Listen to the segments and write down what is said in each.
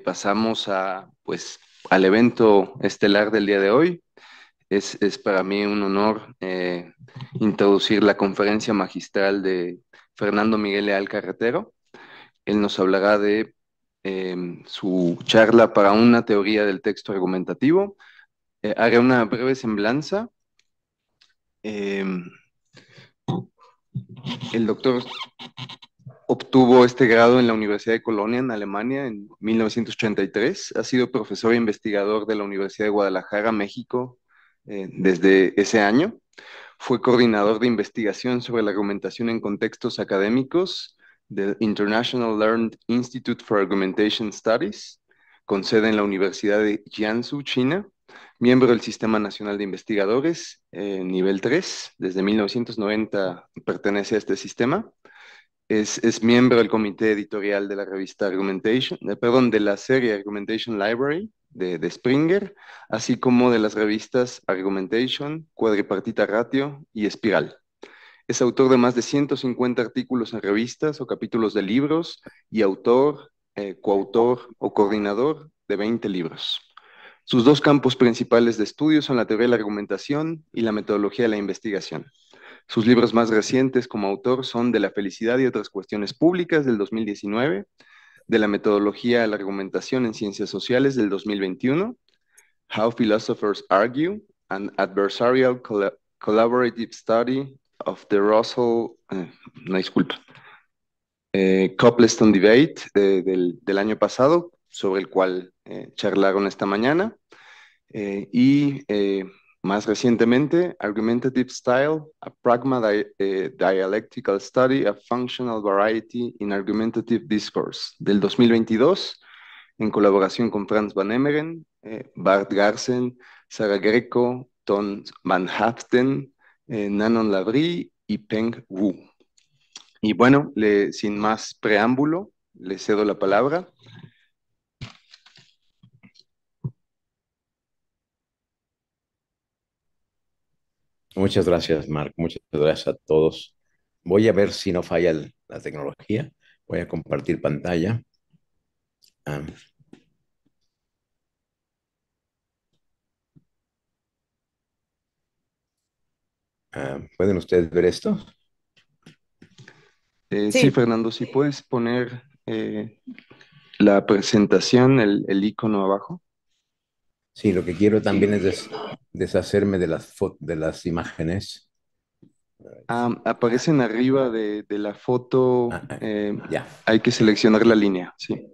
pasamos pues, al evento estelar del día de hoy. Es para mí un honor introducir la conferencia magistral de Fernando Miguel Leal Carretero. Él nos hablará de su charla para una teoría del texto argumentativo. Haré una breve semblanza. Eh, el doctor obtuvo este grado en la Universidad de Colonia, en Alemania, en 1983. Ha sido profesor e investigador de la Universidad de Guadalajara, México, desde ese año. Fue coordinador de investigación sobre la argumentación en contextos académicos del International Learned Institute for Argumentation Studies, con sede en la Universidad de Jiangsu, China. Miembro del Sistema Nacional de Investigadores, nivel 3. Desde 1990 pertenece a este sistema. Es miembro del comité editorial de la revista Argumentation, perdón, de la serie Argumentation Library de Springer, así como de las revistas Argumentation, Cuadripartita Ratio y Espiral. Es autor de más de 150 artículos en revistas o capítulos de libros y autor, coautor o coordinador de 20 libros. Sus dos campos principales de estudio son la teoría de la argumentación y la metodología de la investigación. Sus libros más recientes como autor son De la felicidad y otras cuestiones públicas del 2019, De la metodología de la argumentación en ciencias sociales del 2021, How Philosophers Argue, an Adversarial Collaborative Study of the Russell, no disculpa, Copleston Debate del año pasado, sobre el cual charlaron esta mañana, y más recientemente, Argumentative Style, a Dialectical Study of Functional Variety in Argumentative Discourse, del 2022, en colaboración con Frans van Emeren, Bart Garsen, Sara Greco, Ton van Haften, Nanon Labrie y Peng Wu. Y bueno, sin más preámbulo, le cedo la palabra. Muchas gracias, Marc. Muchas gracias a todos. Voy a ver si no falla la tecnología. Voy a compartir pantalla. Ah, ¿Pueden ustedes ver esto? Sí, Sí, Fernando, si puedes poner la presentación, el icono abajo. Sí, lo que quiero también es deshacerme de las imágenes. Aparecen arriba de la foto, Ah, ah, ya, hay que seleccionar la línea, sí.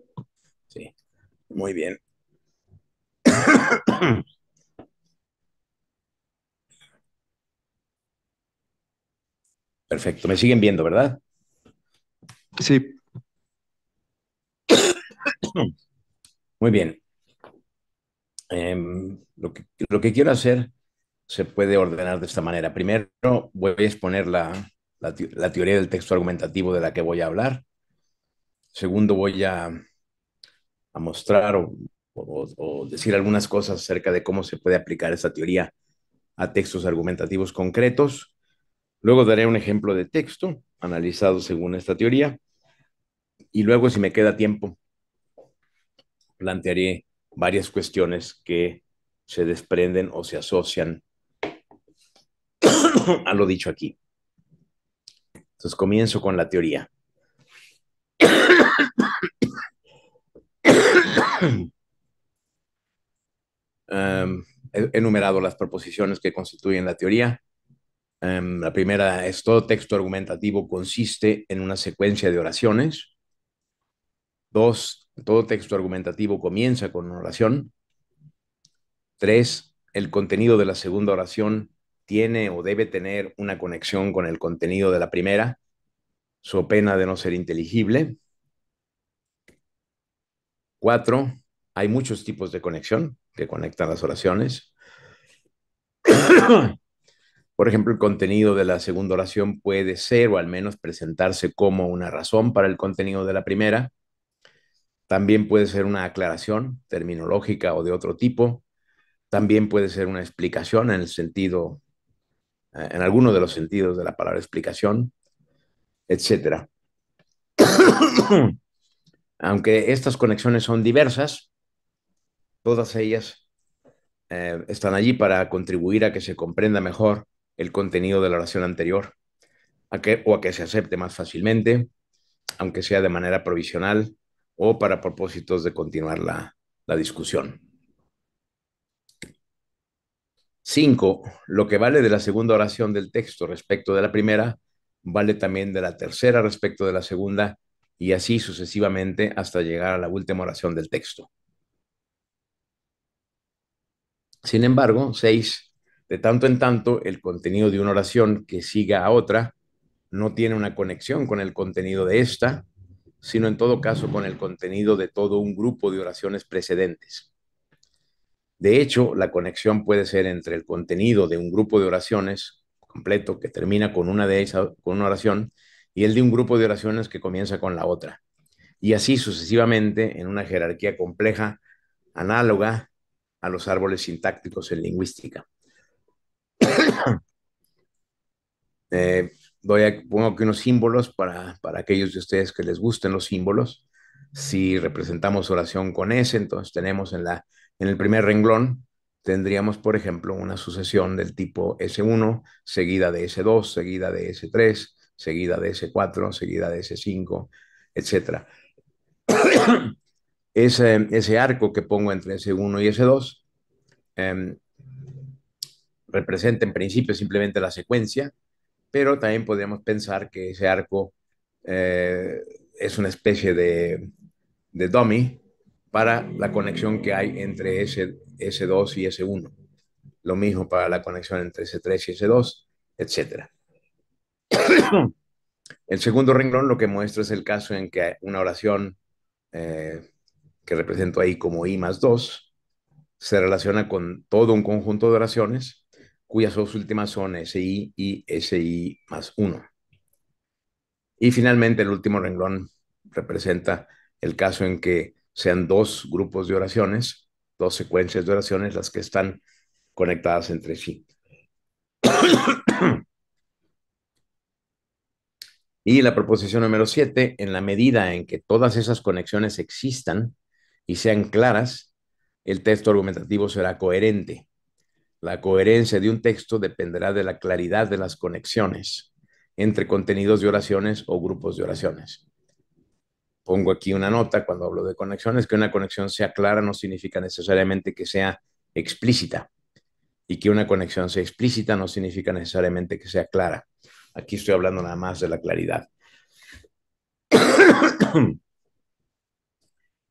sí. Muy bien. Perfecto. Me siguen viendo, ¿verdad? Sí, Muy bien. Lo que quiero hacer se puede ordenar de esta manera. Primero voy a exponer la teoría del texto argumentativo de la que voy a hablar. Segundo, voy a mostrar o decir algunas cosas acerca de cómo se puede aplicar esta teoría a textos argumentativos concretos. Luego daré un ejemplo de texto analizado según esta teoría. Y luego, si me queda tiempo, plantearé varias cuestiones que se desprenden o se asocian a lo dicho aquí. Entonces, comienzo con la teoría. He enumerado las proposiciones que constituyen la teoría. La primera es: todo texto argumentativo consiste en una secuencia de oraciones. Dos, todo texto argumentativo comienza con una oración. Tres, el contenido de la segunda oración tiene o debe tener una conexión con el contenido de la primera, so pena de no ser inteligible. Cuatro, hay muchos tipos de conexión que conectan las oraciones. Por ejemplo, el contenido de la segunda oración puede ser o al menos presentarse como una razón para el contenido de la primera. También puede ser una aclaración terminológica o de otro tipo. También puede ser una explicación en el sentido, en alguno de los sentidos de la palabra explicación, etcétera. Aunque estas conexiones son diversas, todas ellas están allí para contribuir a que se comprenda mejor el contenido de la oración anterior, o a que se acepte más fácilmente, aunque sea de manera provisional o para propósitos de continuar la discusión. 5. Lo que vale de la segunda oración del texto respecto de la primera, vale también de la tercera respecto de la segunda, y así sucesivamente hasta llegar a la última oración del texto. Sin embargo, 6. De tanto en tanto, el contenido de una oración que siga a otra no tiene una conexión con el contenido de esta, sino en todo caso con el contenido de todo un grupo de oraciones precedentes. De hecho, la conexión puede ser entre el contenido de un grupo de oraciones completo que termina con con una oración y el de un grupo de oraciones que comienza con la otra. Y así sucesivamente en una jerarquía compleja análoga a los árboles sintácticos en lingüística. Eh, Pongo aquí unos símbolos para aquellos de ustedes que les gusten los símbolos. Si representamos oración con S, entonces tenemos en el primer renglón, tendríamos, por ejemplo, una sucesión del tipo S1, seguida de S2, seguida de S3, seguida de S4, seguida de S5, etcétera. Ese arco que pongo entre S1 y S2 eh, representa en principio simplemente la secuencia, pero también podríamos pensar que ese arco eh, es una especie de dummy para la conexión que hay entre S2 y S1. Lo mismo para la conexión entre S3 y S2, etc. El segundo renglón lo que muestra es el caso en que una oración eh, que represento ahí como I más 2 se relaciona con todo un conjunto de oraciones cuyas dos últimas son SI y SI más 1. Y finalmente el último renglón representa el caso en que sean dos grupos de oraciones, dos secuencias de oraciones las que están conectadas entre sí. Y la proposición número 7, en la medida en que todas esas conexiones existan y sean claras, el texto argumentativo será coherente. La coherencia de un texto dependerá de la claridad de las conexiones entre contenidos de oraciones o grupos de oraciones. Pongo aquí una nota cuando hablo de conexiones, que una conexión sea clara no significa necesariamente que sea explícita, y que una conexión sea explícita no significa necesariamente que sea clara. Aquí estoy hablando nada más de la claridad.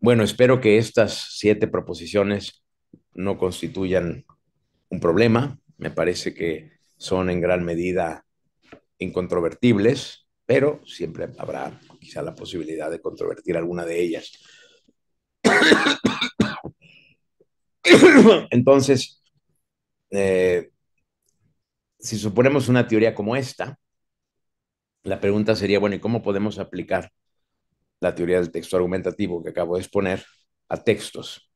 Bueno, espero que estas 7 proposiciones no constituyan un problema. Me parece que son en gran medida incontrovertibles, pero siempre habrá quizá la posibilidad de controvertir alguna de ellas. Entonces, si suponemos una teoría como esta, la pregunta sería, bueno, ¿y cómo podemos aplicar la teoría del texto argumentativo que acabo de exponer a textos?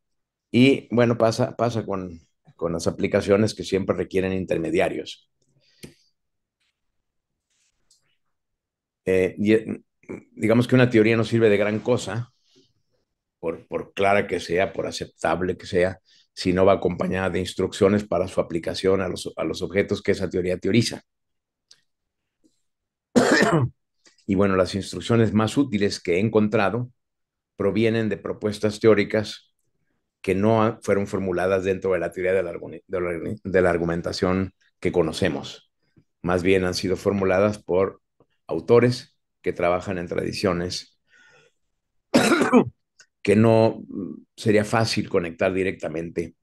Y bueno, pasa con las aplicaciones que siempre requieren intermediarios. Digamos que una teoría no sirve de gran cosa, por clara que sea, por aceptable que sea, si no va acompañada de instrucciones para su aplicación a los objetos que esa teoría teoriza. Y bueno, las instrucciones más útiles que he encontrado provienen de propuestas teóricas que no fueron formuladas dentro de la teoría de la argumentación que conocemos. Más bien han sido formuladas por autores que trabajan en tradiciones que no sería fácil conectar directamente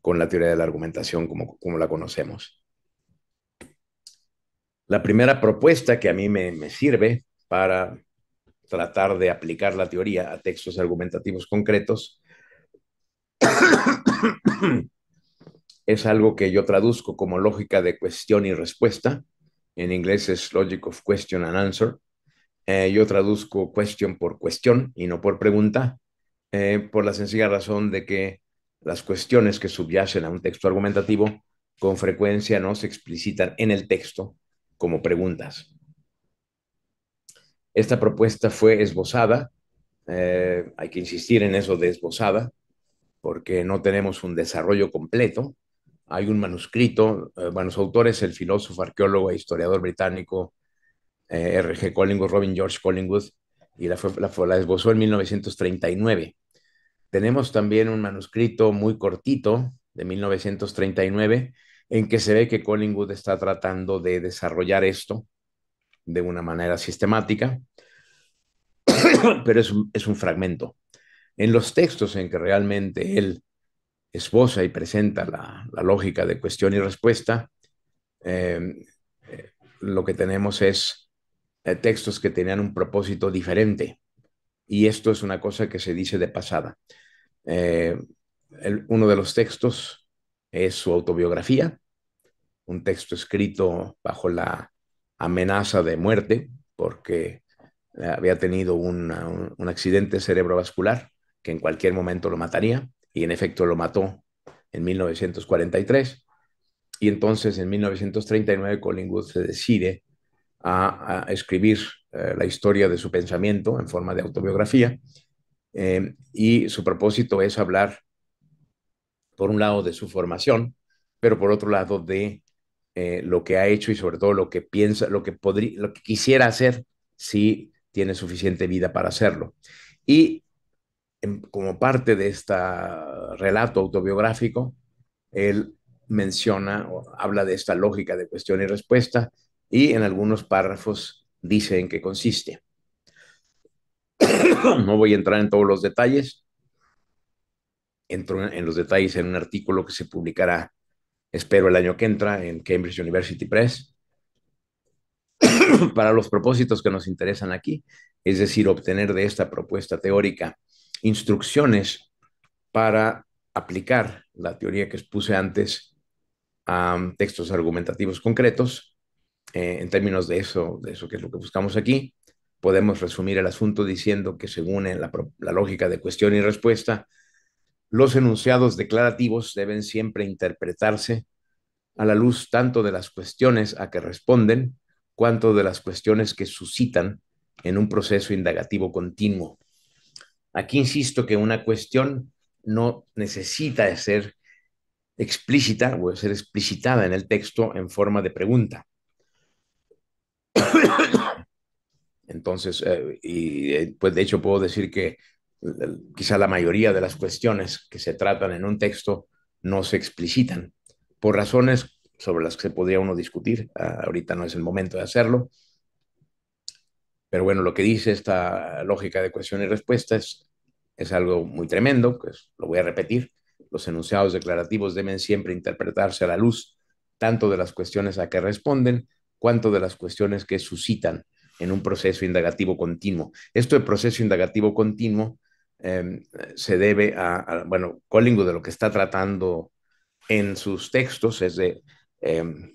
con la teoría de la argumentación como la conocemos. La primera propuesta que a mí me sirve para tratar de aplicar la teoría a textos argumentativos concretos es algo que yo traduzco como lógica de cuestión y respuesta. En inglés es Logic of Question and Answer. Yo traduzco question por cuestión y no por pregunta, por la sencilla razón de que las cuestiones que subyacen a un texto argumentativo con frecuencia no se explicitan en el texto como preguntas. Esta propuesta fue esbozada Hay que insistir en eso de esbozada, porque no tenemos un desarrollo completo. Hay un manuscrito, bueno, su autor es el filósofo, arqueólogo e historiador británico R.G. Collingwood, Robin George Collingwood, y la esbozó en 1939. Tenemos también un manuscrito muy cortito de 1939 en que se ve que Collingwood está tratando de desarrollar esto de una manera sistemática, pero es un fragmento. En los textos en que realmente él esboza y presenta la lógica de cuestión y respuesta, eh, lo que tenemos es textos que tenían un propósito diferente. Y esto es una cosa que se dice de pasada. Eh, uno de los textos es su autobiografía, un texto escrito bajo la amenaza de muerte porque había tenido un accidente cerebrovascular que en cualquier momento lo mataría y en efecto lo mató en 1943. Y entonces en 1939 Collingwood se decide a escribir la historia de su pensamiento en forma de autobiografía, y su propósito es hablar, por un lado, de su formación, pero por otro lado, de lo que ha hecho y sobre todo lo que piensa, lo que quisiera hacer si tiene suficiente vida para hacerlo. Y como parte de este relato autobiográfico, él menciona o habla de esta lógica de cuestión y respuesta y en algunos párrafos dice en qué consiste. No voy a entrar en todos los detalles, entro en los detalles en un artículo que se publicará, espero, el año que entra en Cambridge University Press, para los propósitos que nos interesan aquí, es decir, obtener de esta propuesta teórica instrucciones para aplicar la teoría que expuse antes a textos argumentativos concretos. En términos de eso que es lo que buscamos aquí, podemos resumir el asunto diciendo que según la lógica de cuestión y respuesta, los enunciados declarativos deben siempre interpretarse a la luz tanto de las cuestiones a que responden, cuanto de las cuestiones que suscitan en un proceso indagativo continuo. Aquí insisto que una cuestión no necesita ser explícita o ser explicitada en el texto en forma de pregunta. Entonces, pues de hecho puedo decir que quizá la mayoría de las cuestiones que se tratan en un texto no se explicitan por razones sobre las que se podría uno discutir. Ahorita no es el momento de hacerlo, pero bueno, lo que dice esta lógica de cuestión y respuesta es algo muy tremendo, pues lo voy a repetir. Los enunciados declarativos deben siempre interpretarse a la luz tanto de las cuestiones a que responden, cuanto de las cuestiones que suscitan en un proceso indagativo continuo. Esto de proceso indagativo continuo se debe bueno, Collingwood de lo que está tratando en sus textos es de eh,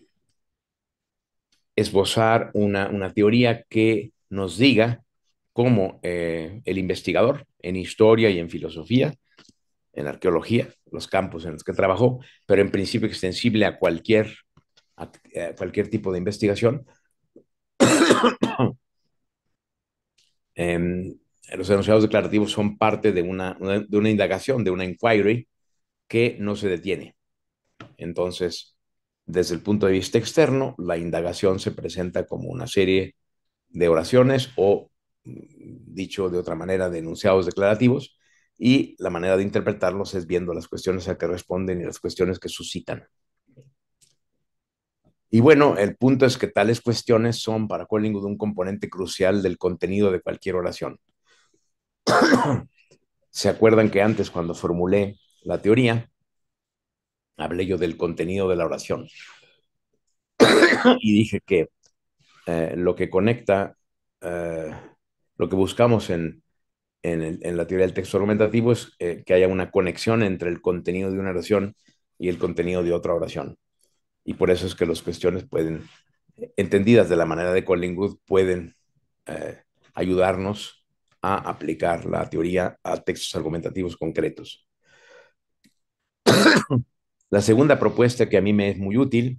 esbozar una teoría que nos diga cómo el investigador en historia y en filosofía, en arqueología, los campos en los que trabajó, pero en principio extensible a cualquier tipo de investigación, eh, los enunciados declarativos son parte de de una indagación, de una inquiry que no se detiene. Entonces, desde el punto de vista externo, la indagación se presenta como una serie de oraciones o, dicho de otra manera, de enunciados declarativos, y la manera de interpretarlos es viendo las cuestiones a que responden y las cuestiones que suscitan. Y bueno, el punto es que tales cuestiones son para Collingwood un componente crucial del contenido de cualquier oración. ¿Se acuerdan que antes, cuando formulé la teoría, hablé yo del contenido de la oración? Y dije que lo que conecta, eh, lo que buscamos en la teoría del texto argumentativo es que haya una conexión entre el contenido de una oración y el contenido de otra oración. Y por eso es que las cuestiones pueden, entendidas de la manera de Collingwood, pueden ayudarnos a aplicar la teoría a textos argumentativos concretos. La segunda propuesta que a mí me es muy útil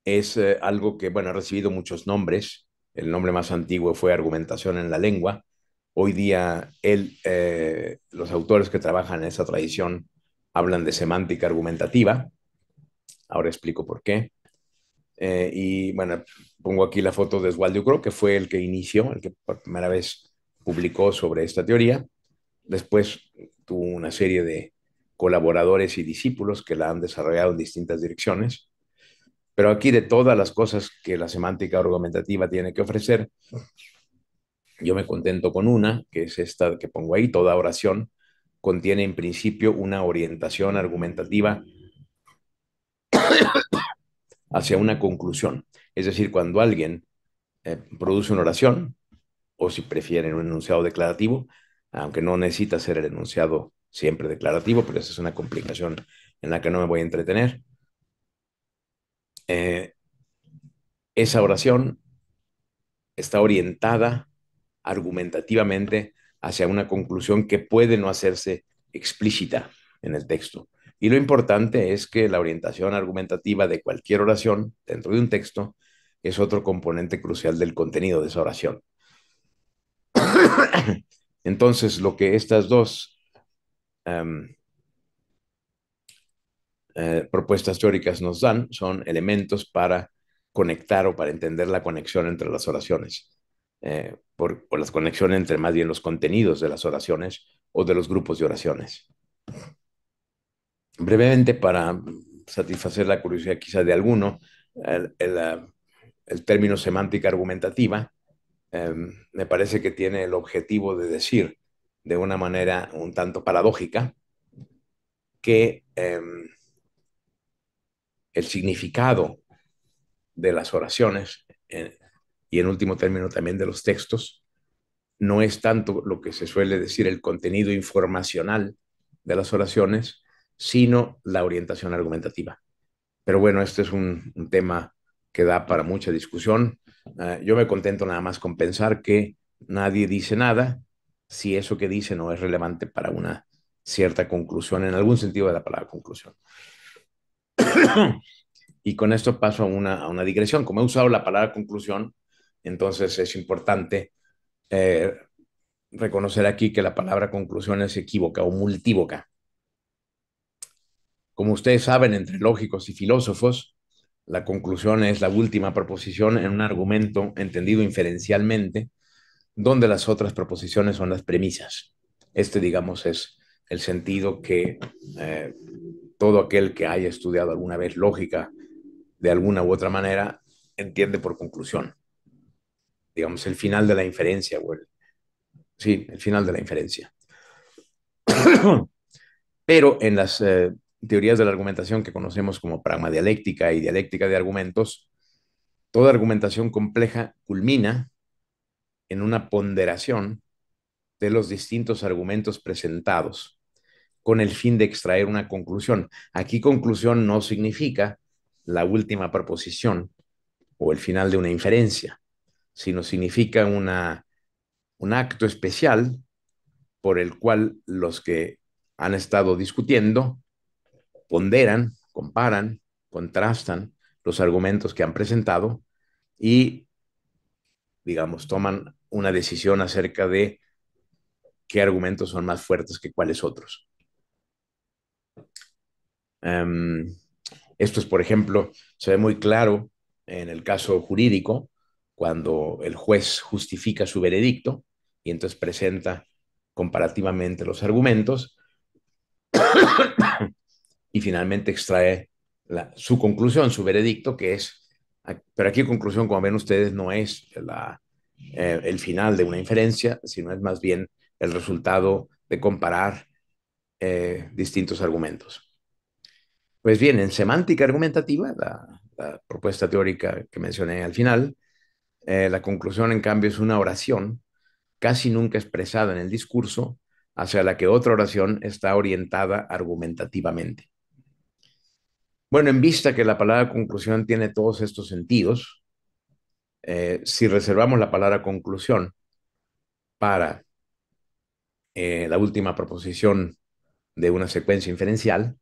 es algo que, bueno, ha recibido muchos nombres. El nombre más antiguo fue argumentación en la lengua, Hoy día los autores que trabajan en esa tradición hablan de semántica argumentativa. Ahora explico por qué. Y bueno, pongo aquí la foto de Oswald Ducrot, que fue el que inició, el que por primera vez publicó sobre esta teoría. Después tuvo una serie de colaboradores y discípulos que la han desarrollado en distintas direcciones. Pero aquí, de todas las cosas que la semántica argumentativa tiene que ofrecer, yo me contento con una, que es esta que pongo ahí. Toda oración contiene en principio una orientación argumentativa hacia una conclusión. Es decir, cuando alguien produce una oración, o si prefieren un enunciado declarativo, aunque no necesita ser el enunciado siempre declarativo, pero esa es una complicación en la que no me voy a entretener. Eh, esa oración está orientada argumentativamente hacia una conclusión que puede no hacerse explícita en el texto. Y lo importante es que la orientación argumentativa de cualquier oración dentro de un texto es otro componente crucial del contenido de esa oración. Entonces, lo que estas dos propuestas teóricas nos dan son elementos para conectar o para entender la conexión entre las oraciones, o la conexión entre más bien los contenidos de las oraciones o de los grupos de oraciones. Brevemente, para satisfacer la curiosidad quizá de alguno, el término semántica argumentativa me parece que tiene el objetivo de decir de una manera un tanto paradójica que el significado de las oraciones y en último término también de los textos no es tanto lo que se suele decir el contenido informacional de las oraciones, sino la orientación argumentativa. Pero bueno, este es un tema que da para mucha discusión. Yo me contento nada más con pensar que nadie dice nada si eso que dice no es relevante para una cierta conclusión, en algún sentido de la palabra conclusión. Y con esto paso a una digresión. Como he usado la palabra conclusión, entonces es importante eh, reconocer aquí que la palabra conclusión es equívoca o multívoca. Como ustedes saben, entre lógicos y filósofos, la conclusión es la última proposición en un argumento entendido inferencialmente, donde las otras proposiciones son las premisas. Este, digamos, es el sentido que todo aquel que haya estudiado alguna vez lógica de alguna u otra manera entiende por conclusión. Digamos, el final de la inferencia, sí, el final de la inferencia. Pero en las teorías de la argumentación que conocemos como pragmadialéctica y dialéctica de argumentos, toda argumentación compleja culmina en una ponderación de los distintos argumentos presentados con el fin de extraer una conclusión. Aquí conclusión no significa la última proposición o el final de una inferencia, sino significa un acto especial por el cual los que han estado discutiendo ponderan, comparan, contrastan los argumentos que han presentado y, digamos, toman una decisión acerca de qué argumentos son más fuertes que cuáles otros. Esto es, por ejemplo, se ve muy claro en el caso jurídico, cuando el juez justifica su veredicto y entonces presenta comparativamente los argumentos y finalmente extrae su conclusión, su veredicto, que es, pero aquí conclusión, como ven ustedes, no es el final de una inferencia, sino es más bien el resultado de comparar distintos argumentos. Pues bien, en semántica argumentativa, la propuesta teórica que mencioné al final, la conclusión, en cambio, es una oración casi nunca expresada en el discurso hacia la que otra oración está orientada argumentativamente. Bueno, en vista que la palabra conclusión tiene todos estos sentidos, si reservamos la palabra conclusión para la última proposición de una secuencia inferencial,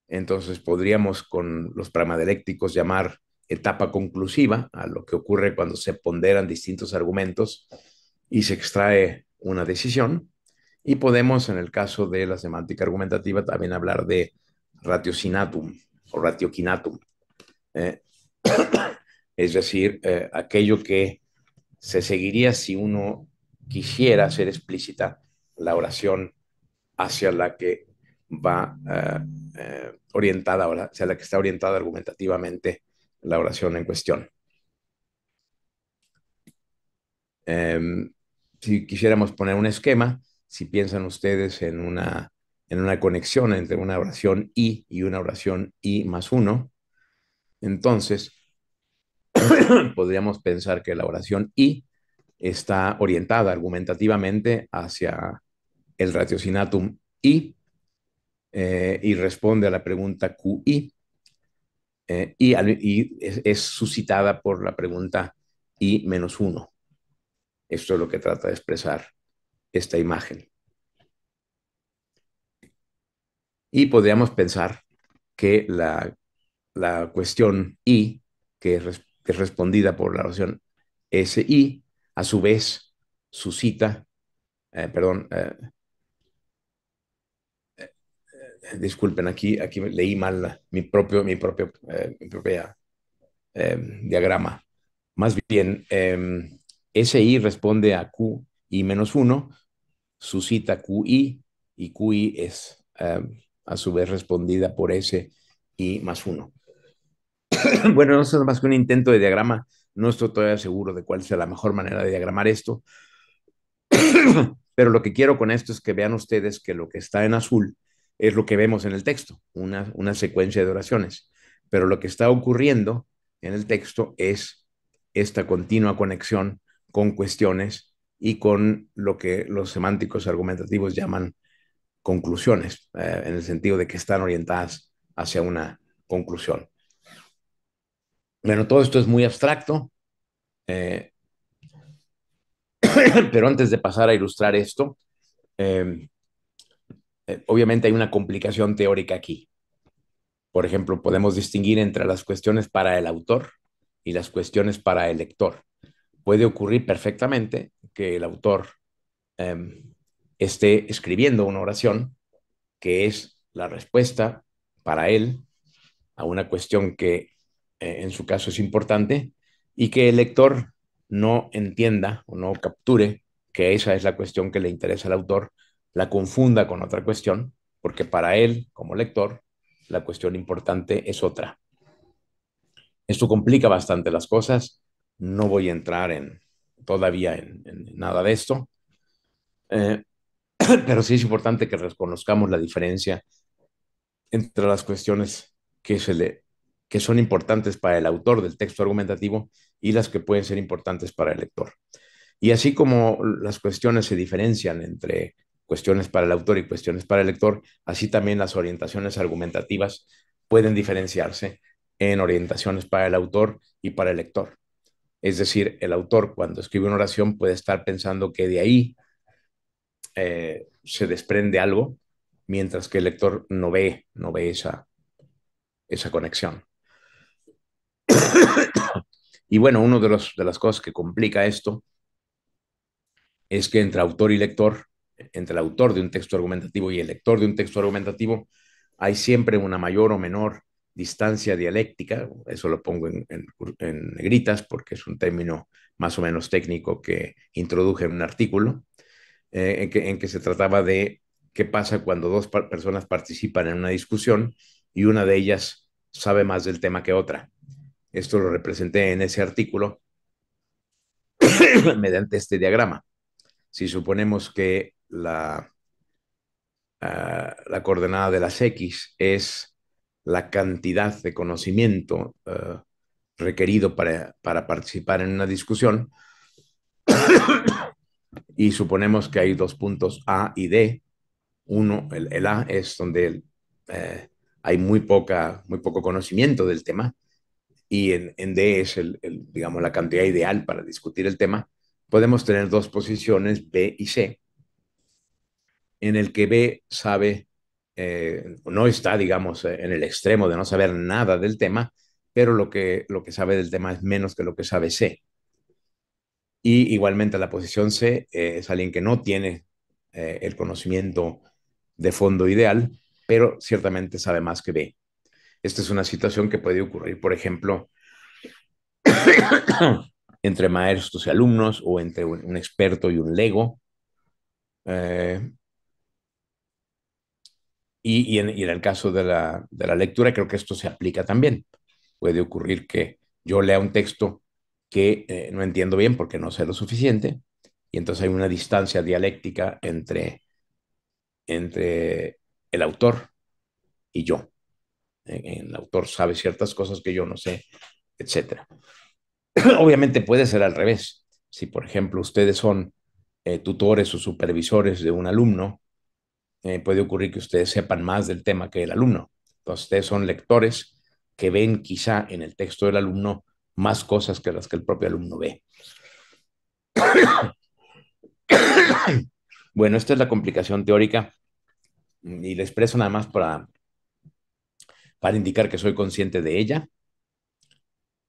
entonces podríamos con los pragmadialécticos llamar etapa conclusiva a lo que ocurre cuando se ponderan distintos argumentos y se extrae una decisión. Y podemos, en el caso de la semántica argumentativa, también hablar de ratiocinatum o ratiocinatum. ¿eh? Es decir, aquello que se seguiría si uno quisiera hacer explícita la oración hacia la que va orientada, hacia la que está orientada argumentativamente la oración en cuestión. Si quisiéramos poner un esquema, si piensan ustedes en una conexión entre una oración y una oración y más uno, entonces podríamos pensar que la oración y está orientada argumentativamente hacia el ratiocinatum y responde a la pregunta QI y es suscitada por la pregunta I menos uno. Esto es lo que trata de expresar esta imagen. Y podríamos pensar que la cuestión I, que es respondida por la oración SI, a su vez suscita, perdón, disculpen, aquí leí mal mi propia diagrama. Más bien, SI responde a QI menos uno, suscita QI y QI es a su vez respondida por SI más uno. Bueno, no es más que un intento de diagrama. No estoy todavía seguro de cuál sea la mejor manera de diagramar esto, pero lo que quiero con esto es que vean ustedes que lo que está en azul es lo que vemos en el texto, una secuencia de oraciones. Pero lo que está ocurriendo en el texto es esta continua conexión con cuestiones y con lo que los semánticos argumentativos llaman conclusiones, en el sentido de que están orientadas hacia una conclusión. Bueno, todo esto es muy abstracto, eh, pero antes de pasar a ilustrar esto, eh, obviamente hay una complicación teórica aquí. Por ejemplo, podemos distinguir entre las cuestiones para el autor y las cuestiones para el lector. Puede ocurrir perfectamente que el autor eh, esté escribiendo una oración que es la respuesta para él a una cuestión que en su caso es importante y que el lector no entienda o no capture que esa es la cuestión que le interesa al autor, la confunda con otra cuestión, porque para él, como lector, la cuestión importante es otra. Esto complica bastante las cosas. No voy a entrar todavía en nada de esto, eh, pero sí es importante que reconozcamos la diferencia entre las cuestiones que son importantes para el autor del texto argumentativo y las que pueden ser importantes para el lector. Y así como las cuestiones se diferencian entre cuestiones para el autor y cuestiones para el lector, así también las orientaciones argumentativas pueden diferenciarse en orientaciones para el autor y para el lector. Es decir, el autor cuando escribe una oración puede estar pensando que de ahí se desprende algo, mientras que el lector no ve esa conexión. Y bueno, una de las cosas que complica esto es que entre autor y lector, entre el autor de un texto argumentativo y el lector de un texto argumentativo, hay siempre una mayor o menor distancia dialéctica. Eso lo pongo en negritas porque es un término más o menos técnico que introduje en un artículo, en que se trataba de qué pasa cuando dos personas participan en una discusión y una de ellas sabe más del tema que otra. Esto lo representé en ese artículo mediante este diagrama. Si suponemos que la coordenada de las X es la cantidad de conocimiento requerido para participar en una discusión, y suponemos que hay dos puntos A y D. El A es donde hay muy poco conocimiento del tema, y en D es digamos, la cantidad ideal para discutir el tema. Podemos tener dos posiciones, B y C, en el que B sabe, no está, digamos, en el extremo de no saber nada del tema, pero lo que sabe del tema es menos que lo que sabe C. Y igualmente la posición C es alguien que no tiene el conocimiento de fondo ideal, pero ciertamente sabe más que B. Esta es una situación que puede ocurrir, por ejemplo, entre maestros y alumnos o entre un experto y un lego. Eh, y en el caso de la lectura, creo que esto se aplica también. Puede ocurrir que yo lea un texto que no entiendo bien porque no sé lo suficiente, y entonces hay una distancia dialéctica entre el autor y yo. El autor sabe ciertas cosas que yo no sé, etcétera. Obviamente puede ser al revés. Si, por ejemplo, ustedes son tutores o supervisores de un alumno, puede ocurrir que ustedes sepan más del tema que el alumno. Entonces, ustedes son lectores que ven quizá en el texto del alumno más cosas que las que el propio alumno ve. Bueno, esta es la complicación teórica y la expreso nada más para indicar que soy consciente de ella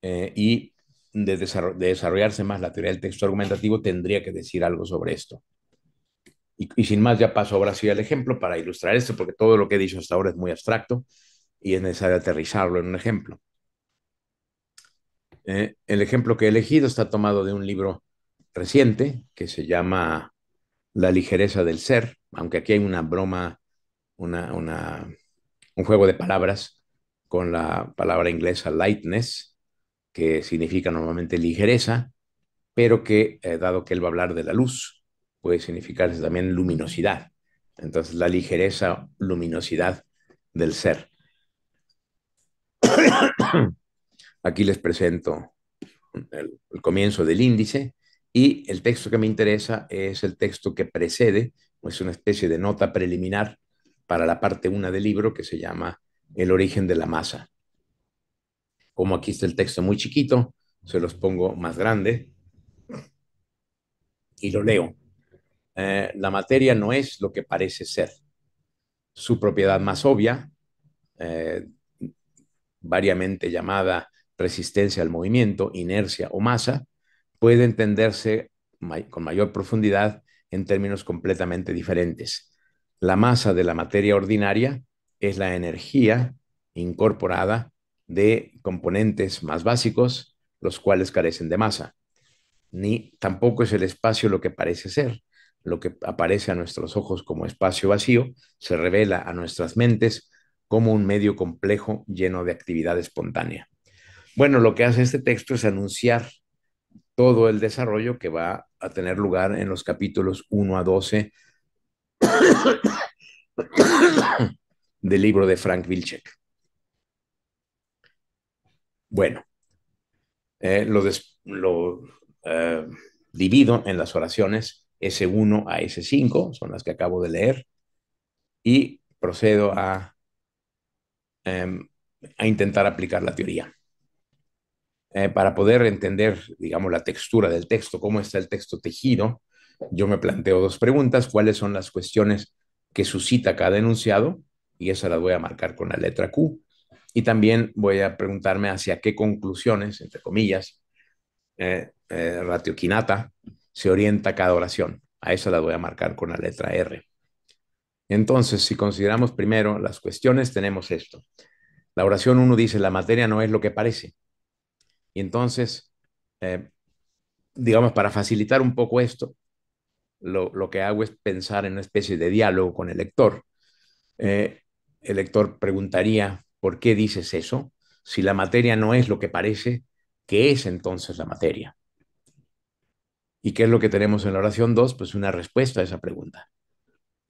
y de desarrollarse más la teoría del texto argumentativo tendría que decir algo sobre esto. Y sin más, ya paso ahora sí al ejemplo para ilustrar esto, porque todo lo que he dicho hasta ahora es muy abstracto y es necesario aterrizarlo en un ejemplo. El ejemplo que he elegido está tomado de un libro reciente que se llama La ligereza del ser, aunque aquí hay una broma, una, una, un juego de palabras con la palabra inglesa lightness, que significa normalmente ligereza, pero que, dado que él va a hablar de la luz, puede significar también luminosidad. Entonces, la ligereza, luminosidad del ser. Aquí les presento el comienzo del índice y el texto que me interesa es el texto que precede, o es una especie de nota preliminar para la parte 1 del libro que se llama El origen de la masa. Como aquí está el texto muy chiquito, se los pongo más grande y lo leo. La materia no es lo que parece ser. Su propiedad más obvia, eh, variamente llamada resistencia al movimiento, inercia o masa, puede entenderse con mayor profundidad en términos completamente diferentes. La masa de la materia ordinaria es la energía incorporada de componentes más básicos, los cuales carecen de masa. Ni tampoco es el espacio lo que parece ser. Lo que aparece a nuestros ojos como espacio vacío se revela a nuestras mentes como un medio complejo lleno de actividad espontánea. Bueno, lo que hace este texto es anunciar todo el desarrollo que va a tener lugar en los capítulos 1 a 12 del libro de Frank Wilczek. Bueno, lo divido en las oraciones S1 a S5, son las que acabo de leer, y procedo a intentar aplicar la teoría. Para poder entender, digamos, la textura del texto, cómo está el texto tejido, yo me planteo dos preguntas: ¿cuáles son las cuestiones que suscita cada enunciado? Y esa la voy a marcar con la letra Q. Y también voy a preguntarme hacia qué conclusiones, entre comillas, ratioquinata, se orienta cada oración. A esa la voy a marcar con la letra R. Entonces, si consideramos primero las cuestiones, tenemos esto. La oración 1 dice: la materia no es lo que parece. Y entonces, eh, digamos, para facilitar un poco esto, lo que hago es pensar en una especie de diálogo con el lector. Eh, el lector preguntaría: ¿por qué dices eso? Si la materia no es lo que parece, ¿qué es entonces la materia? ¿Y qué es lo que tenemos en la oración 2? Pues una respuesta a esa pregunta.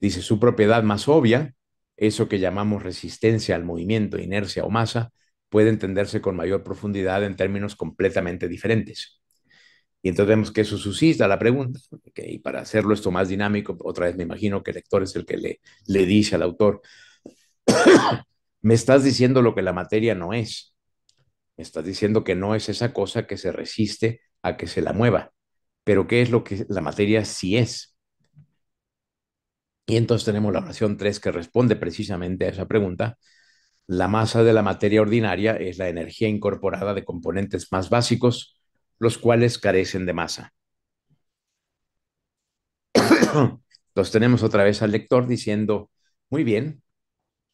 Dice: su propiedad más obvia, eso que llamamos resistencia al movimiento, inercia o masa, puede entenderse con mayor profundidad en términos completamente diferentes. Y entonces vemos que eso suscita la pregunta. Y para hacerlo esto más dinámico, otra vez me imagino que el lector es el que le dice al autor: me estás diciendo lo que la materia no es. Me estás diciendo que no es esa cosa que se resiste a que se la mueva. Pero ¿qué es lo que la materia sí es? Y entonces tenemos la oración 3 que responde precisamente a esa pregunta. La masa de la materia ordinaria es la energía incorporada de componentes más básicos, los cuales carecen de masa. Entonces tenemos otra vez al lector diciendo, muy bien,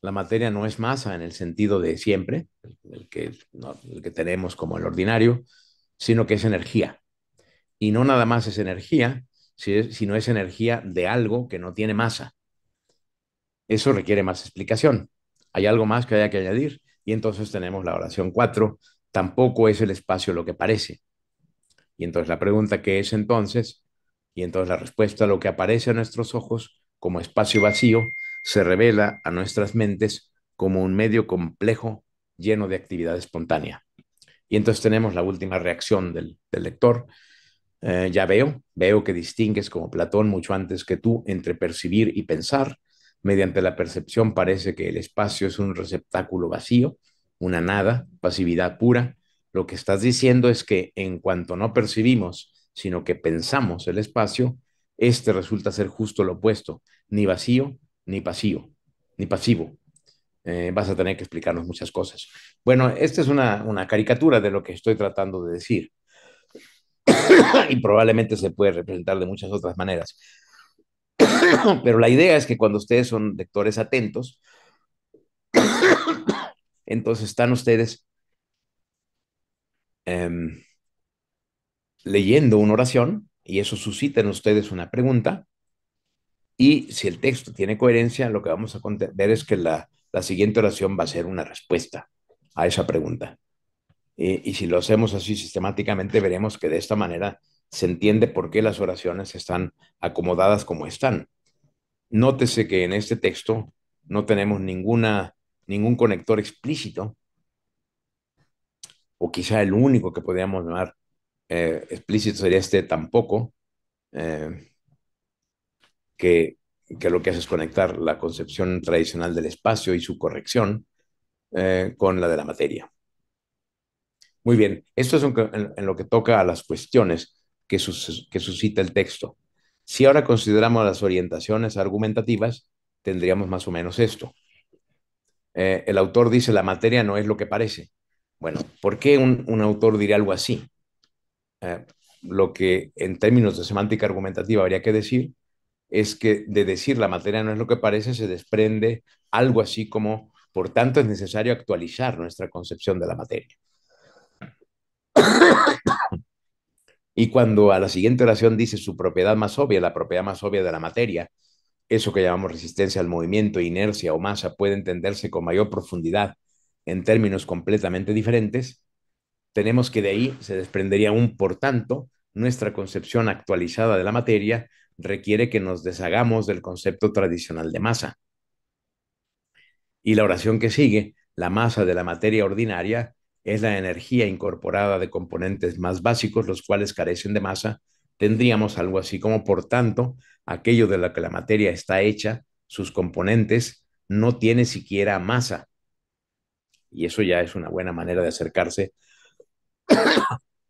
la materia no es masa en el sentido de siempre, el que tenemos como el ordinario, sino que es energía. Y no nada más es energía, sino es energía de algo que no tiene masa. Eso requiere más explicación. Hay algo más que haya que añadir. Y entonces tenemos la oración 4. Tampoco es el espacio lo que parece. Y entonces la pregunta, ¿qué es entonces? Y entonces la respuesta, lo que aparece a nuestros ojos como espacio vacío, se revela a nuestras mentes como un medio complejo lleno de actividad espontánea. Y entonces tenemos la última reacción del lector. Ya veo que distingues como Platón mucho antes que tú entre percibir y pensar. Mediante la percepción parece que el espacio es un receptáculo vacío, una nada, pasividad pura. Lo que estás diciendo es que en cuanto no percibimos, sino que pensamos el espacio, este resulta ser justo lo opuesto, ni vacío, ni pasivo, ni pasivo. Vas a tener que explicarnos muchas cosas. Bueno, esta es una caricatura de lo que estoy tratando de decir y probablemente se puede representar de muchas otras maneras. Pero la idea es que cuando ustedes son lectores atentos, entonces están ustedes eh, leyendo una oración y eso suscita en ustedes una pregunta. Y si el texto tiene coherencia, lo que vamos a ver es que la siguiente oración va a ser una respuesta a esa pregunta. Y si lo hacemos así sistemáticamente, veremos que de esta manera se entiende por qué las oraciones están acomodadas como están. Nótese que en este texto no tenemos ningún conector explícito, o quizá el único que podríamos llamar explícito sería este tampoco, eh, que, que lo que hace es conectar la concepción tradicional del espacio y su corrección con la de la materia. Muy bien, esto es en lo que toca a las cuestiones que suscita el texto. Si ahora consideramos las orientaciones argumentativas, tendríamos más o menos esto. El autor dice la materia no es lo que parece. Bueno, ¿por qué un autor diría algo así? Eh, lo que en términos de semántica argumentativa habría que decir es que de decir la materia no es lo que parece se desprende algo así como, por tanto, es necesario actualizar nuestra concepción de la materia. Y cuando a la siguiente oración dice su propiedad más obvia, la propiedad más obvia de la materia, eso que llamamos resistencia al movimiento, inercia o masa, puede entenderse con mayor profundidad en términos completamente diferentes, tenemos que de ahí se desprendería un por tanto, nuestra concepción actualizada de la materia requiere que nos deshagamos del concepto tradicional de masa. Y la oración que sigue, la masa de la materia ordinaria, es la energía incorporada de componentes más básicos, los cuales carecen de masa. Tendríamos algo así como, por tanto, aquello de lo que la materia está hecha, sus componentes, no tiene siquiera masa. Y eso ya es una buena manera de acercarse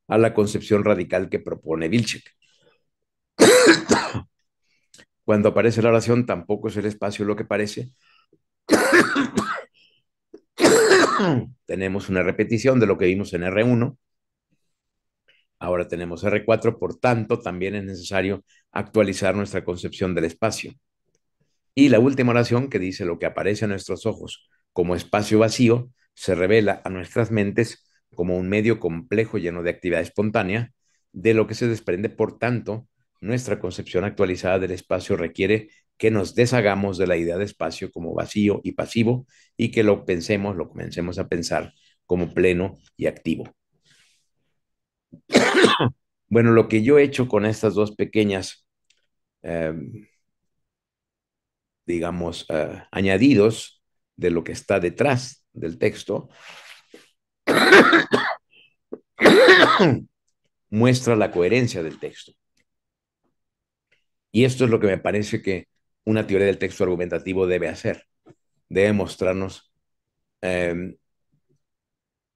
a la concepción radical que propone Vilcek. Cuando aparece la oración, tampoco es el espacio lo que parece. Tenemos una repetición de lo que vimos en R1. Ahora tenemos R4, por tanto, también es necesario actualizar nuestra concepción del espacio. Y la última oración que dice lo que aparece a nuestros ojos como espacio vacío se revela a nuestras mentes como un medio complejo lleno de actividad espontánea, de lo que se desprende, por tanto, nuestra concepción actualizada del espacio requiere que nos deshagamos de la idea de espacio como vacío y pasivo y que lo pensemos, lo comencemos a pensar como pleno y activo. Bueno, lo que yo he hecho con estas dos pequeñas, eh, digamos, añadidos de lo que está detrás del texto, muestra la coherencia del texto. Y esto es lo que me parece que una teoría del texto argumentativo debe hacer. Debe mostrarnos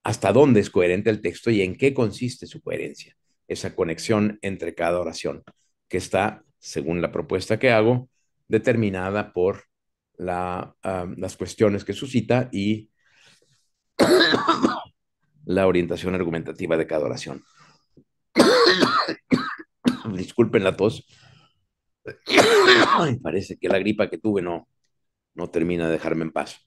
hasta dónde es coherente el texto y en qué consiste su coherencia, esa conexión entre cada oración, que está, según la propuesta que hago, determinada por las cuestiones que suscita y la orientación argumentativa de cada oración. Disculpen la tos. Ay, parece que la gripa que tuve no termina de dejarme en paz.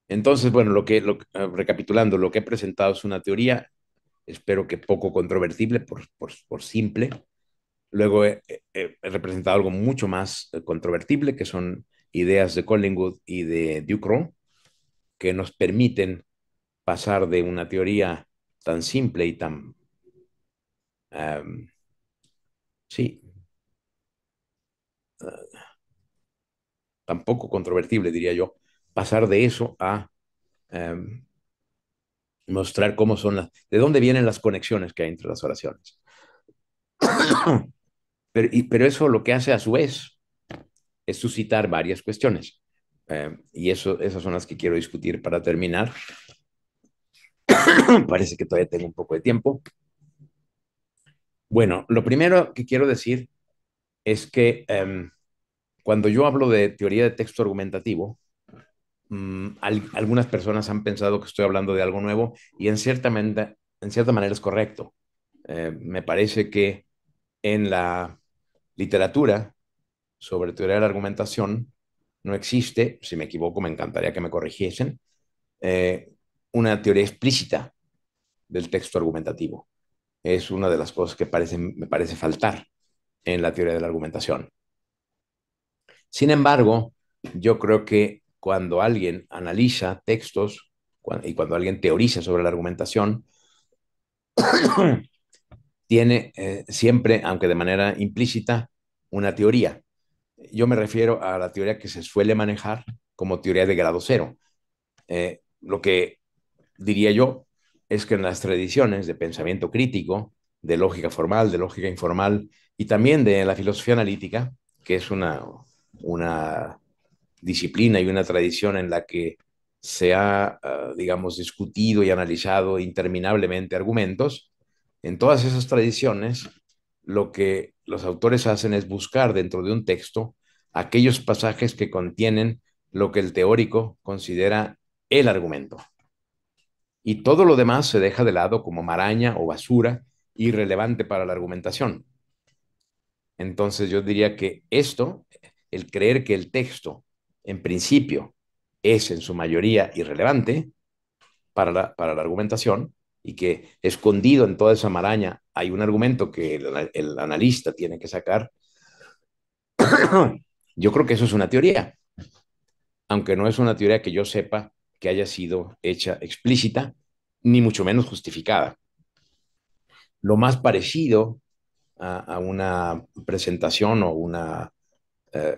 Entonces, bueno, recapitulando, lo que he presentado es una teoría, espero que poco controvertible por simple. Luego he representado algo mucho más controvertible, que son ideas de Collingwood y de Ducrot, que nos permiten pasar de una teoría tan simple y um, sí, tan poco controvertible, diría yo, pasar de eso a um, mostrar cómo son de dónde vienen las conexiones que hay entre las oraciones. Pero eso lo que hace a su vez es suscitar varias cuestiones. Y esas son las que quiero discutir para terminar. Parece que todavía tengo un poco de tiempo. Bueno, lo primero que quiero decir es que cuando yo hablo de teoría de texto argumentativo, algunas personas han pensado que estoy hablando de algo nuevo y en cierta manera es correcto. Me parece que en la literatura sobre teoría de la argumentación no existe, si me equivoco me encantaría que me corrigiesen, eh, una teoría explícita del texto argumentativo. Es una de las cosas que me parece faltar en la teoría de la argumentación. Sin embargo, yo creo que cuando alguien analiza textos y cuando alguien teoriza sobre la argumentación, tiene siempre, aunque de manera implícita, una teoría. Yo me refiero a la teoría que se suele manejar como teoría de grado cero. Lo que diría yo es que en las tradiciones de pensamiento crítico, de lógica formal, de lógica informal y también de la filosofía analítica, que es una disciplina y una tradición en la que se ha, digamos, discutido y analizado interminablemente argumentos, en todas esas tradiciones lo que los autores hacen es buscar dentro de un texto aquellos pasajes que contienen lo que el teórico considera el argumento. Y todo lo demás se deja de lado como maraña o basura irrelevante para la argumentación. Entonces yo diría que esto, el creer que el texto en principio es en su mayoría irrelevante para la argumentación y que escondido en toda esa maraña hay un argumento que el analista tiene que sacar, yo creo que eso es una teoría, aunque no es una teoría que yo sepa que haya sido hecha explícita, ni mucho menos justificada. Lo más parecido a una presentación o una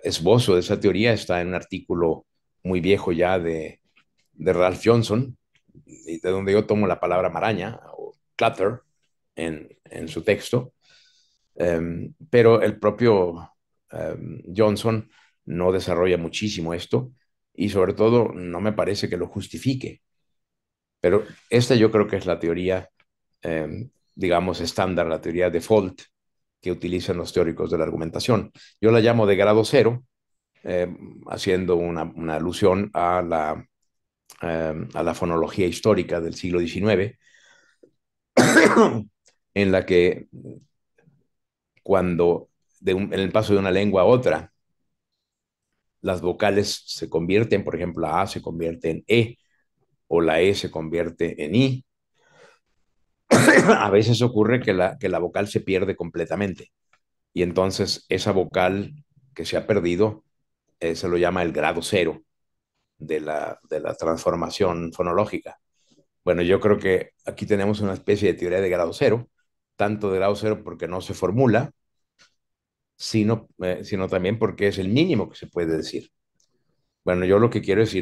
esbozo de esa teoría está en un artículo muy viejo ya de Ralph Johnson, de donde yo tomo la palabra maraña o clutter en su texto, pero el propio Johnson no desarrolla muchísimo esto y sobre todo no me parece que lo justifique. Pero esta yo creo que es la teoría, digamos, estándar, la teoría default que utilizan los teóricos de la argumentación. Yo la llamo de grado cero, eh, haciendo una alusión a la fonología histórica del siglo XIX, en la que cuando en el paso de una lengua a otra, las vocales se convierten, por ejemplo, la A se convierte en E o la E se convierte en I, a veces ocurre que la vocal se pierde completamente y entonces esa vocal que se ha perdido se lo llama el grado cero de la transformación fonológica. Bueno, yo creo que aquí tenemos una especie de teoría de grado cero, tanto de grado cero porque no se formula, sino también porque es el mínimo que se puede decir. Bueno, yo lo que quiero es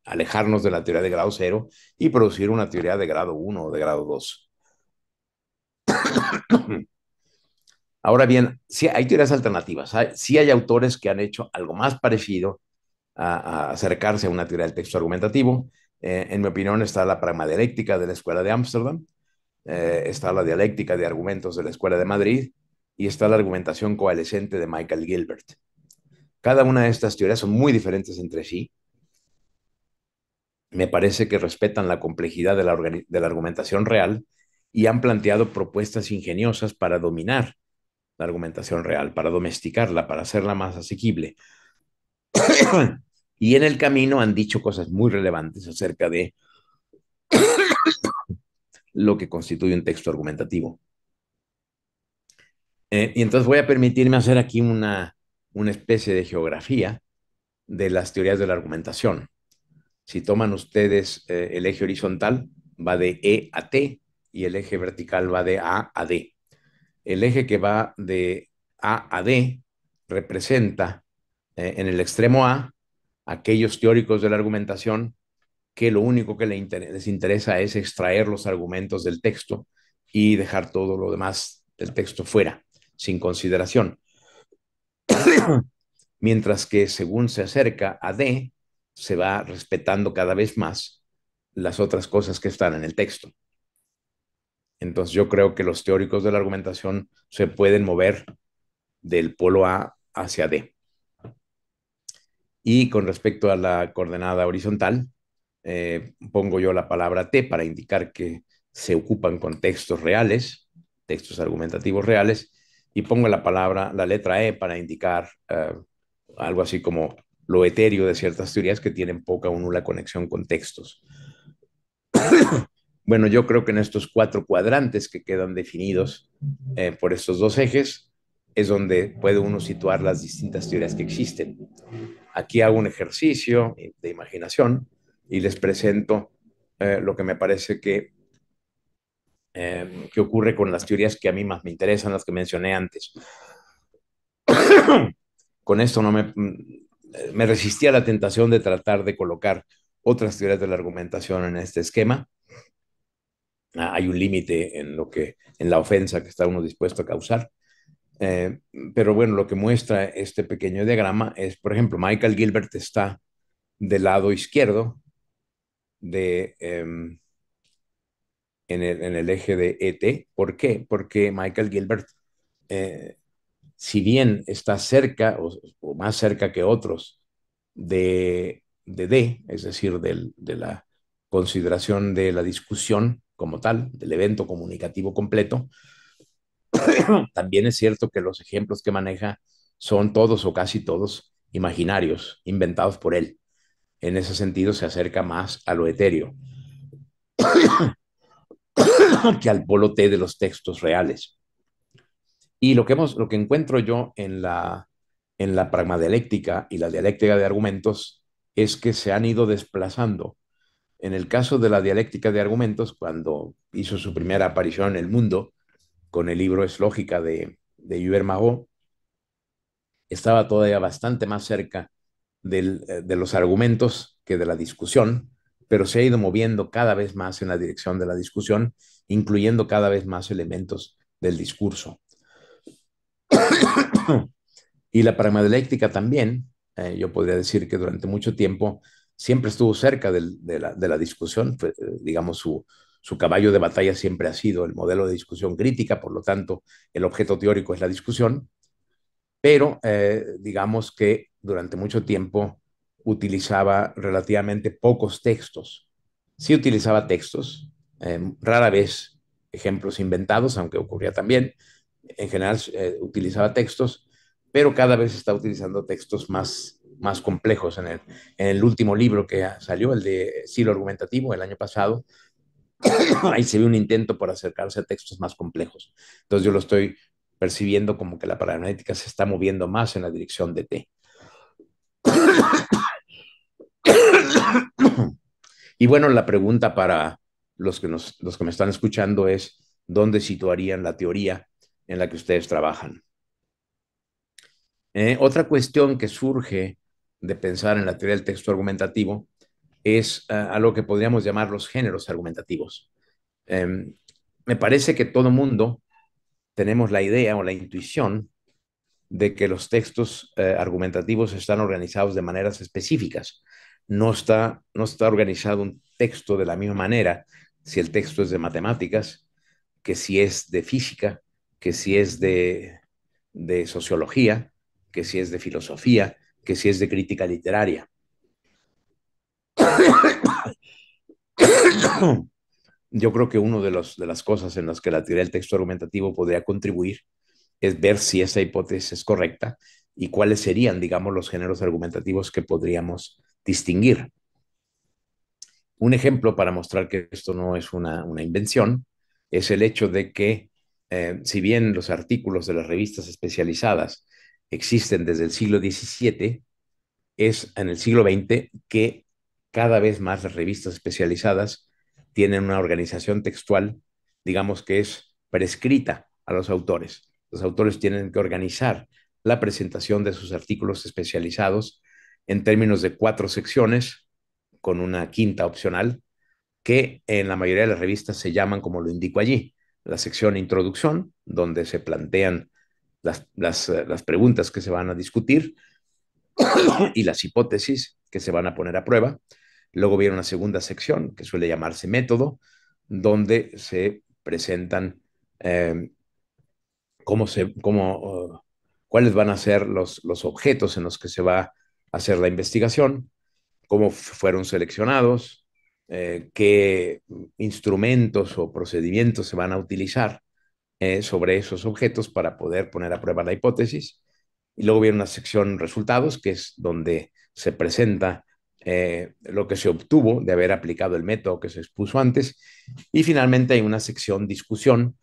alejarnos de la teoría de grado cero y producir una teoría de grado uno o de grado 2. Ahora bien, sí hay teorías alternativas. Sí hay autores que han hecho algo más parecido a acercarse a una teoría del texto argumentativo. En mi opinión está la pragmadialéctica de la Escuela de Ámsterdam, está la dialéctica de argumentos de la Escuela de Madrid y está la argumentación coalescente de Michael Gilbert. Cada una de estas teorías son muy diferentes entre sí. Me parece que respetan la complejidad de la argumentación real y han planteado propuestas ingeniosas para dominar la argumentación real, para domesticarla, para hacerla más asequible. Y en el camino han dicho cosas muy relevantes acerca de lo que constituye un texto argumentativo. Y entonces voy a permitirme hacer aquí una especie de geografía de las teorías de la argumentación. Si toman ustedes el eje horizontal, va de E a T y el eje vertical va de A a D. El eje que va de A a D representa en el extremo A aquellos teóricos de la argumentación que lo único que les interesa es extraer los argumentos del texto y dejar todo lo demás del texto fuera, sin consideración. Mientras que según se acerca a D, se va respetando cada vez más las otras cosas que están en el texto. Entonces yo creo que los teóricos de la argumentación se pueden mover del polo A hacia D. Y con respecto a la coordenada horizontal, pongo yo la palabra T para indicar que se ocupan con textos reales, textos argumentativos reales, y pongo la letra E para indicar algo así como lo etéreo de ciertas teorías que tienen poca o nula conexión con textos. Bueno, yo creo que en estos cuatro cuadrantes que quedan definidos por estos dos ejes es donde puede uno situar las distintas teorías que existen. Aquí hago un ejercicio de imaginación y les presento lo que me parece que ocurre con las teorías que a mí más me interesan, las que mencioné antes. Con esto no me resistí a la tentación de tratar de colocar otras teorías de la argumentación en este esquema. Hay un límite en la ofensa que está uno dispuesto a causar. Eh, pero bueno, lo que muestra este pequeño diagrama es, por ejemplo, Michael Gilbert está del lado izquierdo de, en el eje de ET. ¿Por qué? Porque Michael Gilbert, eh, si bien está cerca o más cerca que otros de D, es decir, de la consideración de la discusión como tal, del evento comunicativo completo, también es cierto que los ejemplos que maneja son todos o casi todos imaginarios, inventados por él. En ese sentido se acerca más a lo etéreo que al polo T de los textos reales. Y lo que encuentro yo en la pragmadialéctica y la dialéctica de argumentos es que se han ido desplazando. En el caso de la dialéctica de argumentos, cuando hizo su primera aparición en el mundo con el libro Es lógica de Hubert Marot, estaba todavía bastante más cerca de los argumentos que de la discusión, pero se ha ido moviendo cada vez más en la dirección de la discusión, incluyendo cada vez más elementos del discurso. Y la pragmadialéctica también, yo podría decir que durante mucho tiempo siempre estuvo cerca de la discusión, digamos, su caballo de batalla siempre ha sido el modelo de discusión crítica, por lo tanto, el objeto teórico es la discusión, pero digamos que durante mucho tiempo utilizaba relativamente pocos textos. Sí utilizaba textos, rara vez ejemplos inventados, aunque ocurría también. En general utilizaba textos, pero cada vez está utilizando textos más complejos. En el último libro que salió, el de Estilo Argumentativo, el año pasado, ahí se ve un intento por acercarse a textos más complejos. Entonces yo lo estoy percibiendo como que la paradigmática se está moviendo más en la dirección de T. Y bueno, la pregunta para los que me están escuchando es, ¿dónde situarían la teoría en la que ustedes trabajan? Otra cuestión que surge de pensar en la teoría del texto argumentativo es a lo que podríamos llamar los géneros argumentativos. Me parece que todo mundo tenemos la idea o la intuición de que los textos argumentativos están organizados de maneras específicas. No está organizado un texto de la misma manera si el texto es de matemáticas, que si es de física, que si es de sociología, que si es de filosofía, que si es de crítica literaria. Yo creo que una de las cosas en las que la teoría del texto argumentativo podría contribuir es ver si esa hipótesis es correcta y cuáles serían, digamos, los géneros argumentativos que podríamos distinguir. Un ejemplo para mostrar que esto no es una invención es el hecho de que, si bien los artículos de las revistas especializadas existen desde el siglo XVII, es en el siglo XX que cada vez más las revistas especializadas tienen una organización textual, digamos que es prescrita a los autores. Los autores tienen que organizar la presentación de sus artículos especializados en términos de 4 secciones, con una quinta opcional, que en la mayoría de las revistas se llaman, como lo indico allí, la sección introducción, donde se plantean las preguntas que se van a discutir y las hipótesis que se van a poner a prueba. Luego viene una segunda sección que suele llamarse método, donde se presentan eh, cuáles van a ser los objetos en los que se va a hacer la investigación, cómo fueron seleccionados, qué instrumentos o procedimientos se van a utilizar sobre esos objetos para poder poner a prueba la hipótesis. Y luego viene una sección resultados, que es donde se presenta lo que se obtuvo de haber aplicado el método que se expuso antes. Y finalmente hay una sección discusión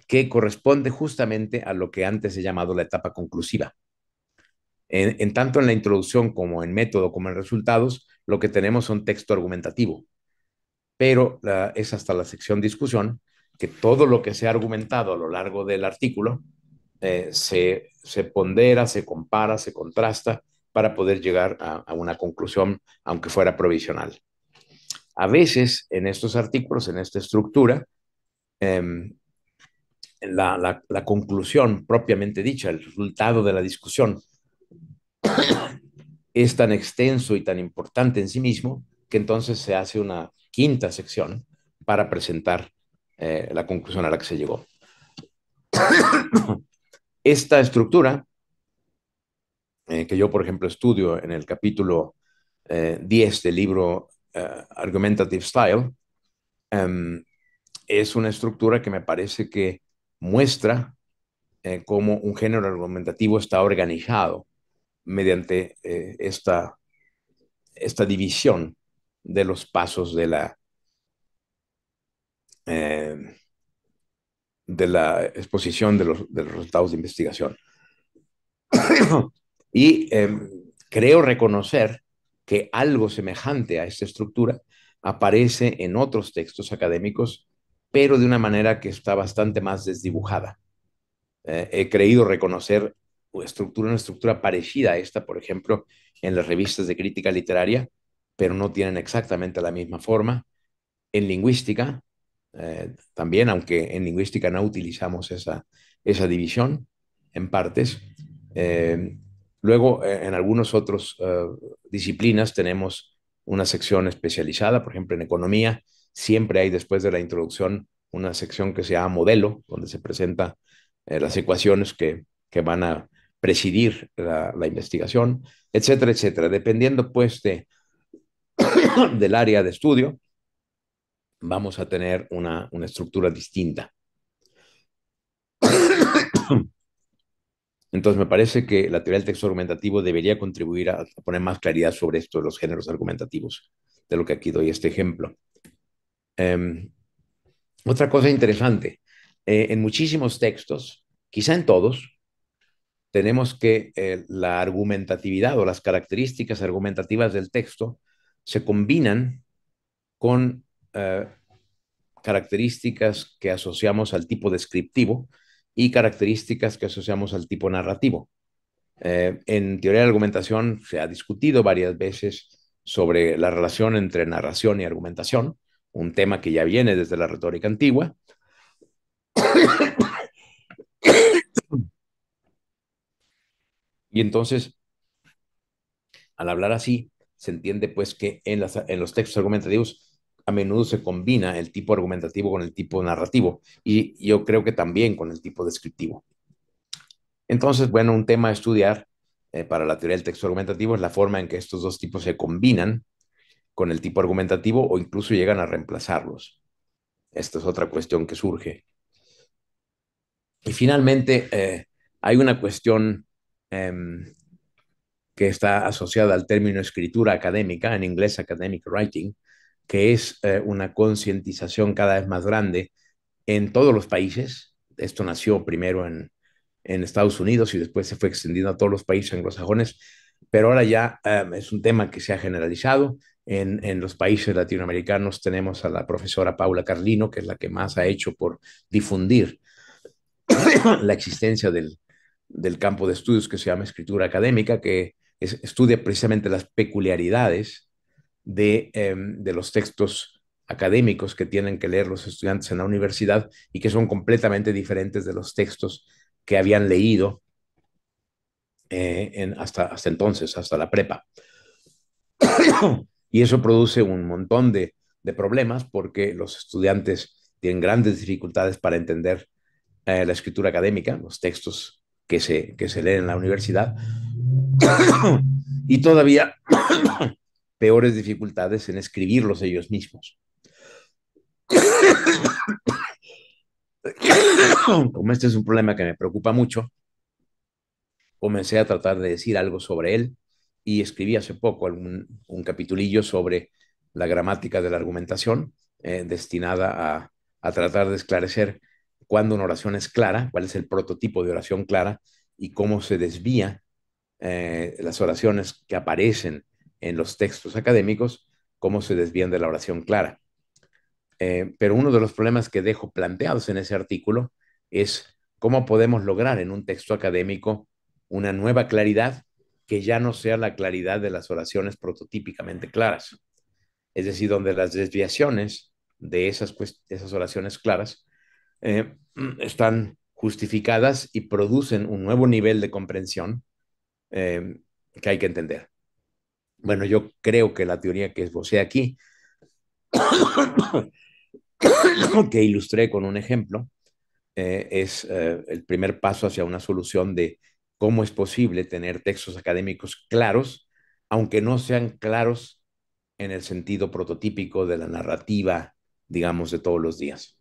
que corresponde justamente a lo que antes se llamado la etapa conclusiva. En tanto en la introducción como en método como en resultados, lo que tenemos son texto argumentativo, pero es hasta la sección discusión que todo lo que se ha argumentado a lo largo del artículo se pondera, se compara, se contrasta para poder llegar a una conclusión, aunque fuera provisional. A veces en estos artículos, en esta estructura, eh, la conclusión propiamente dicha, el resultado de la discusión, es tan extenso y tan importante en sí mismo que entonces se hace una quinta sección para presentar la conclusión a la que se llegó. Esta estructura, que yo, por ejemplo, estudio en el capítulo 10 del libro Argumentative Style, es una estructura que me parece que muestra cómo un género argumentativo está organizado mediante esta división de los pasos eh, de la exposición de los resultados de investigación. Y creo reconocer que algo semejante a esta estructura aparece en otros textos académicos, pero de una manera que está bastante más desdibujada. He creído reconocer una estructura parecida a esta, por ejemplo, en las revistas de crítica literaria, pero no tienen exactamente la misma forma. En lingüística, también, aunque en lingüística no utilizamos esa división en partes. Eh, Luego, en algunos otros disciplinas tenemos una sección especializada, por ejemplo, en economía, siempre hay después de la introducción una sección que se llama modelo, donde se presenta las ecuaciones que van a presidir la investigación, etcétera, etcétera. Dependiendo pues del área de estudio, vamos a tener una estructura distinta. Entonces, me parece que la teoría del texto argumentativo debería contribuir a poner más claridad sobre esto de los géneros argumentativos, de lo que aquí doy este ejemplo. Eh, Otra cosa interesante, en muchísimos textos, quizá en todos, tenemos que la argumentatividad o las características argumentativas del texto se combinan con características que asociamos al tipo descriptivo y características que asociamos al tipo narrativo. En teoría de la argumentación se ha discutido varias veces sobre la relación entre narración y argumentación, un tema que ya viene desde la retórica antigua. Y entonces, al hablar así, se entiende pues que en los textos argumentativos a menudo se combina el tipo argumentativo con el tipo narrativo y yo creo que también con el tipo descriptivo. Entonces, bueno, un tema a estudiar para la teoría del texto argumentativo es la forma en que estos dos tipos se combinan con el tipo argumentativo o incluso llegan a reemplazarlos. Esta es otra cuestión que surge. Y finalmente, hay una cuestión eh, que está asociada al término escritura académica, en inglés academic writing, que es una concientización cada vez más grande en todos los países. Esto nació primero en Estados Unidos y después se fue extendiendo a todos los países anglosajones, pero ahora ya es un tema que se ha generalizado. En los países latinoamericanos tenemos a la profesora Paula Carlino, que es la que más ha hecho por difundir la existencia del campo de estudios que se llama escritura académica, que estudia precisamente las peculiaridades de los textos académicos que tienen que leer los estudiantes en la universidad y que son completamente diferentes de los textos que habían leído hasta entonces, hasta la prepa. Y eso produce un montón de problemas porque los estudiantes tienen grandes dificultades para entender la escritura académica, los textos que se leen en la universidad, y todavía peores dificultades en escribirlos ellos mismos. Como este es un problema que me preocupa mucho, comencé a tratar de decir algo sobre él y escribí hace poco un capitulillo sobre la gramática de la argumentación, destinada a tratar de esclarecer cuándo una oración es clara, cuál es el prototipo de oración clara y cómo se desvía las oraciones que aparecen en los textos académicos, cómo se desvían de la oración clara. Pero uno de los problemas que dejo planteados en ese artículo es cómo podemos lograr en un texto académico una nueva claridad que ya no sea la claridad de las oraciones prototípicamente claras. Es decir, donde las desviaciones de esas oraciones claras están justificadas y producen un nuevo nivel de comprensión eh, que hay que entender. Bueno, yo creo que la teoría que esbocé aquí, que ilustré con un ejemplo, es el primer paso hacia una solución de cómo es posible tener textos académicos claros, aunque no sean claros en el sentido prototípico de la narrativa, digamos, de todos los días.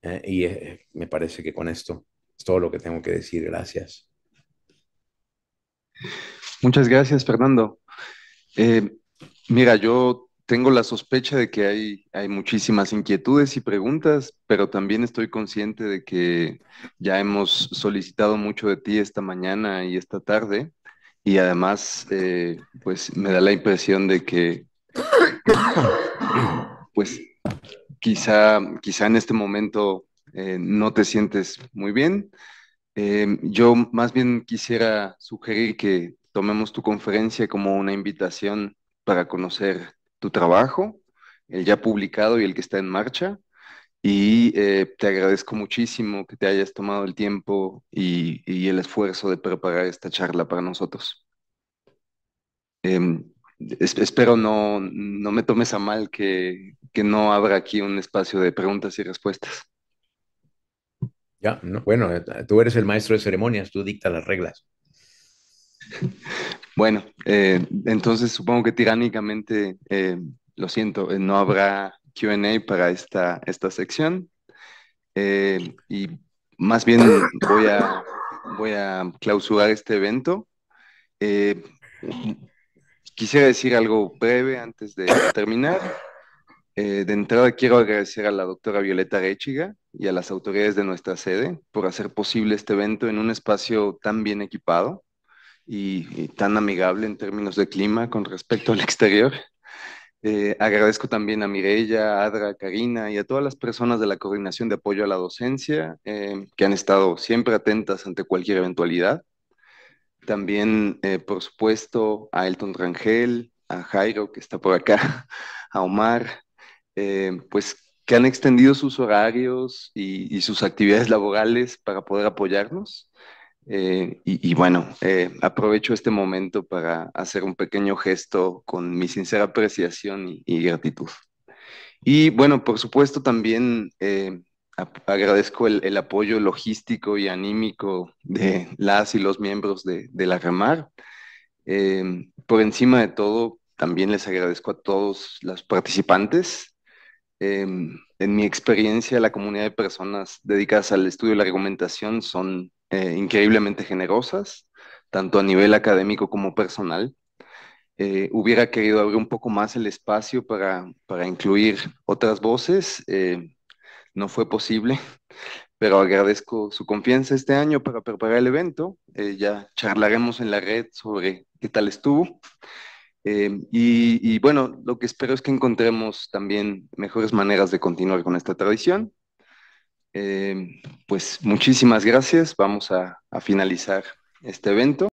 Me parece que con esto es todo lo que tengo que decir. Gracias. Muchas gracias, Fernando. Eh, Mira, yo tengo la sospecha de que hay muchísimas inquietudes y preguntas, pero también estoy consciente de que ya hemos solicitado mucho de ti esta mañana y esta tarde, y además, pues me da la impresión de que, pues quizá en este momento no te sientes muy bien. Yo más bien quisiera sugerir que tomemos tu conferencia como una invitación para conocer tu trabajo, el ya publicado y el que está en marcha. Y te agradezco muchísimo que te hayas tomado el tiempo y el esfuerzo de preparar esta charla para nosotros. Espero no me tomes a mal que no habrá aquí un espacio de preguntas y respuestas. Ya, no, bueno, tú eres el maestro de ceremonias, tú dictas las reglas. Bueno, entonces supongo que tiránicamente, lo siento, no habrá Q&A para esta sección, y más bien voy a clausurar este evento. Eh, Quisiera decir algo breve antes de terminar. De entrada quiero agradecer a la doctora Violeta Réchiga y a las autoridades de nuestra sede por hacer posible este evento en un espacio tan bien equipado y tan amigable en términos de clima con respecto al exterior. Agradezco también a Mireya, Adra, Karina y a todas las personas de la Coordinación de Apoyo a la Docencia, que han estado siempre atentas ante cualquier eventualidad. También, por supuesto, a Elton Rangel, a Jairo, que está por acá, a Omar, pues que han extendido sus horarios y sus actividades laborales para poder apoyarnos. Y bueno, aprovecho este momento para hacer un pequeño gesto con mi sincera apreciación y gratitud. Y bueno, por supuesto también agradezco el apoyo logístico y anímico de las y los miembros de la REMAR. Por encima de todo, también les agradezco a todos los participantes, En mi experiencia, la comunidad de personas dedicadas al estudio de la argumentación son increíblemente generosas, tanto a nivel académico como personal. Hubiera querido abrir un poco más el espacio para incluir otras voces. No fue posible, pero agradezco su confianza este año para preparar el evento. Ya charlaremos en la red sobre qué tal estuvo. Y bueno, lo que espero es que encontremos también mejores maneras de continuar con esta tradición. Pues muchísimas gracias. Vamos a finalizar este evento.